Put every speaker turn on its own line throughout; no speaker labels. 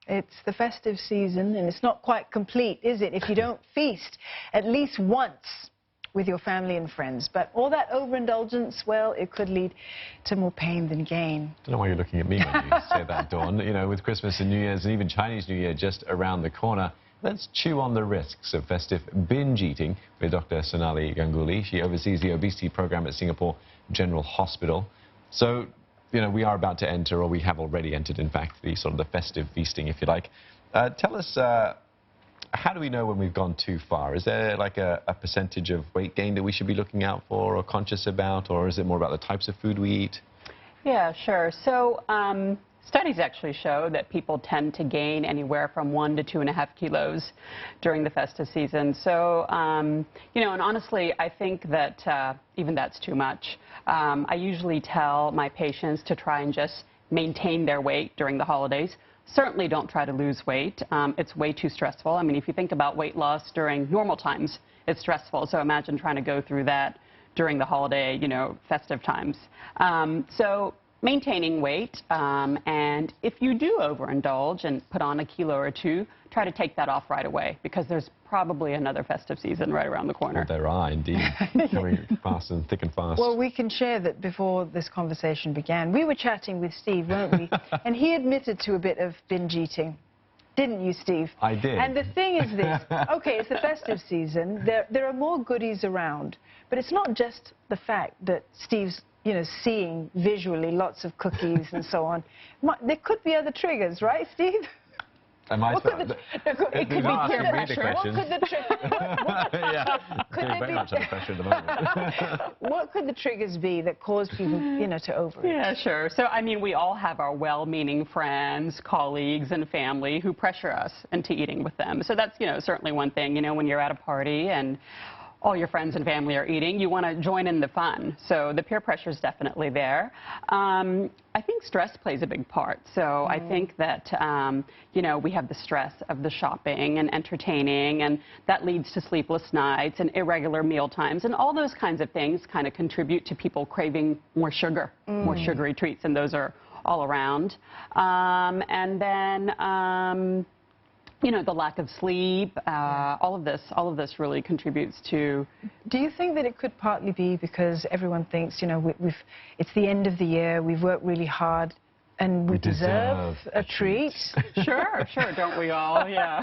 It's the festive season, and it's not quite complete, is it, if you don't feast at least once with your family and friends. But all that overindulgence, well, it could lead to more pain than gain.
I don't know why you're looking at me when you say that, Dawn. You know, with Christmas and New Year's and even Chinese New Year just around the corner, let's chew on the risks of festive binge eating with Dr. Sonali Ganguly. She oversees the obesity program at Singapore General Hospital. So, you know, we are about to enter, or we have already entered, in fact, the sort of the festive feasting, if you like. Tell us, how do we know when we've gone too far? Is there like a percentage of weight gain that we should be looking out for or conscious about, or is it more about the types of food we eat?
Yeah, sure. So studies actually show that people tend to gain anywhere from 1 to 2.5 kilos during the festive season. So, you know, and honestly, I think that even that's too much. I usually tell my patients to try and just maintain their weight during the holidays. Certainly don't try to lose weight. It's way too stressful. I mean, if you think about weight loss during normal times, it's stressful. So imagine trying to go through that during the holiday, you know, festive times. So maintaining weight, and if you do overindulge and put on 1 kilo or 2, try to take that off right away, because there's probably another festive season right around the corner.
Well, there are indeed, coming fast and thick and fast.
Well, we can share that before this conversation began, we were chatting with Steve, weren't we? And he admitted to a bit of binge eating. Didn't you, Steve?
I did.
And the thing is this, okay, it's the festive season, there are more goodies around, but it's not just the fact that Steve's, you know, seeing visually lots of cookies and so on. There could be other triggers, right, Steve?
Am I
It could be peer pressure. What could the
very much under pressure at the moment.
What could the triggers be that cause people, you know, to overeat?
Yeah, sure. So, I mean, we all have our well-meaning friends, colleagues, and family who pressure us into eating with them. So that's, you know, certainly one thing. You know, when you're at a party and all your friends and family are eating, you want to join in the fun. So the peer pressure is definitely there. I think stress plays a big part. So I think that, you know, we have the stress of the shopping and entertaining, and that leads to sleepless nights and irregular meal times, and all those kinds of things kind of contribute to people craving more sugar, more sugary treats, and those are all around. And then, you know, the lack of sleep, all of this really contributes to.
Do you think that it could partly be because everyone thinks, you know, it's the end of the year, we've worked really hard, and we deserve a treat?
Sure, don't we all? Yeah.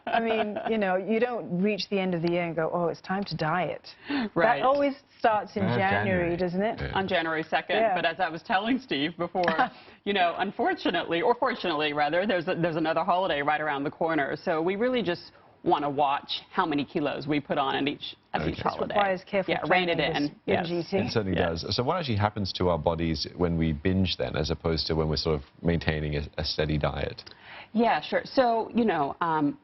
I mean, you know, you don't reach the end of the year and go, oh, it's time to diet.
Right.
That always starts in January, doesn't it?
Yeah. On January 2nd. But as I was telling Steve before, you know, unfortunately, or fortunately rather, there's another holiday right around the corner. So we really just want to watch how many kilos we put on at each holiday.
It requires careful
rein it in.
Binge eating.
It certainly does. So what actually happens to our bodies when we binge then, as opposed to when we're sort of maintaining a steady diet?
Yeah, sure. So, you know,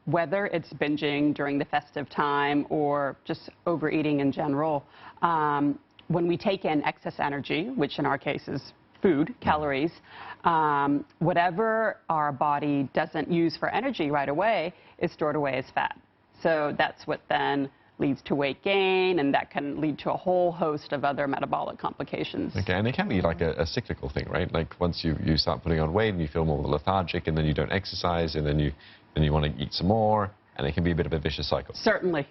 whether it's binging during the festive time or just overeating in general, when we take in excess energy, which in our case is food, calories, whatever our body doesn't use for energy right away is stored away as fat. So that's what then leads to weight gain, and that can lead to a whole host of other metabolic complications.
Okay, and it can be like a cyclical thing, right? Like once you start putting on weight and you feel more lethargic, and then you don't exercise, and then you want to eat some more, and it can be a bit of a vicious cycle.
Certainly,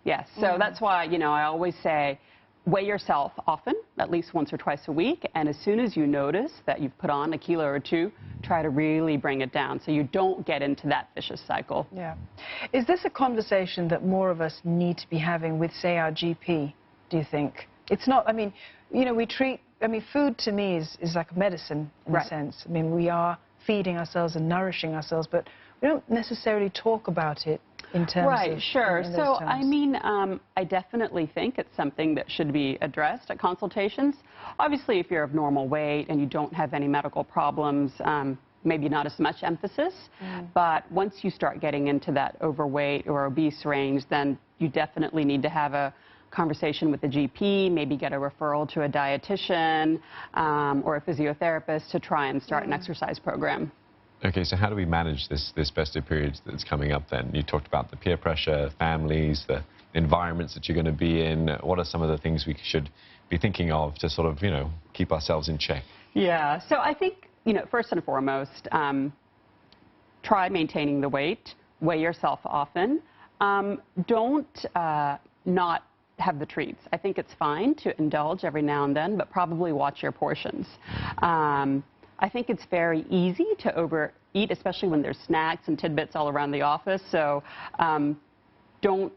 yes. So that's why, you know, I always say, weigh yourself often, at least once or twice a week, and as soon as you notice that you've put on 1 kilo or 2, try to really bring it down so you don't get into that vicious cycle.
Yeah. Is this a conversation that more of us need to be having with, say, our GP, do you think? It's not, I mean, you know, food to me is like a medicine in a sense. I mean, we are feeding ourselves and nourishing ourselves, but we don't necessarily talk about it in terms of...
Sure. So, I mean, I definitely think it's something that should be addressed at consultations. Obviously, if you're of normal weight and you don't have any medical problems, maybe not as much emphasis. But once you start getting into that overweight or obese range, then you definitely need to have a conversation with the GP, maybe get a referral to a dietitian or a physiotherapist to try and start an exercise program.
Okay, so how do we manage this festive period that's coming up then? You talked about the peer pressure, families, the environments that you're going to be in. What are some of the things we should be thinking of to sort of, you know, keep ourselves in check?
Yeah, so I think, you know, first and foremost, try maintaining the weight, weigh yourself often. Don't not have the treats. I think it's fine to indulge every now and then, but probably watch your portions. I think it's very easy to overeat, especially when there's snacks and tidbits all around the office. So don't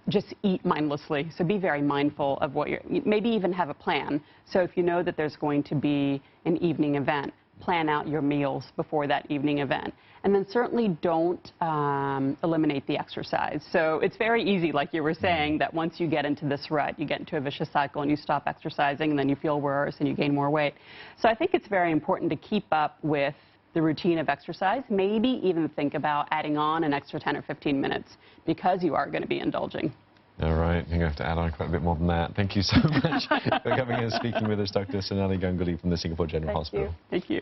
just eat mindlessly. So be very mindful of what maybe even have a plan. So if you know that there's going to be an evening event, plan out your meals before that evening event. And then certainly don't eliminate the exercise. So it's very easy, like you were saying, that once you get into this rut, you get into a vicious cycle and you stop exercising and then you feel worse and you gain more weight. So I think it's very important to keep up with the routine of exercise, maybe even think about adding on an extra 10 or 15 minutes because you are going to be indulging.
All right, you're going to have to add on quite a bit more than that. Thank you so much for coming in and speaking with us, Dr. Sonali Ganguly from the Singapore General Hospital.
Thank you.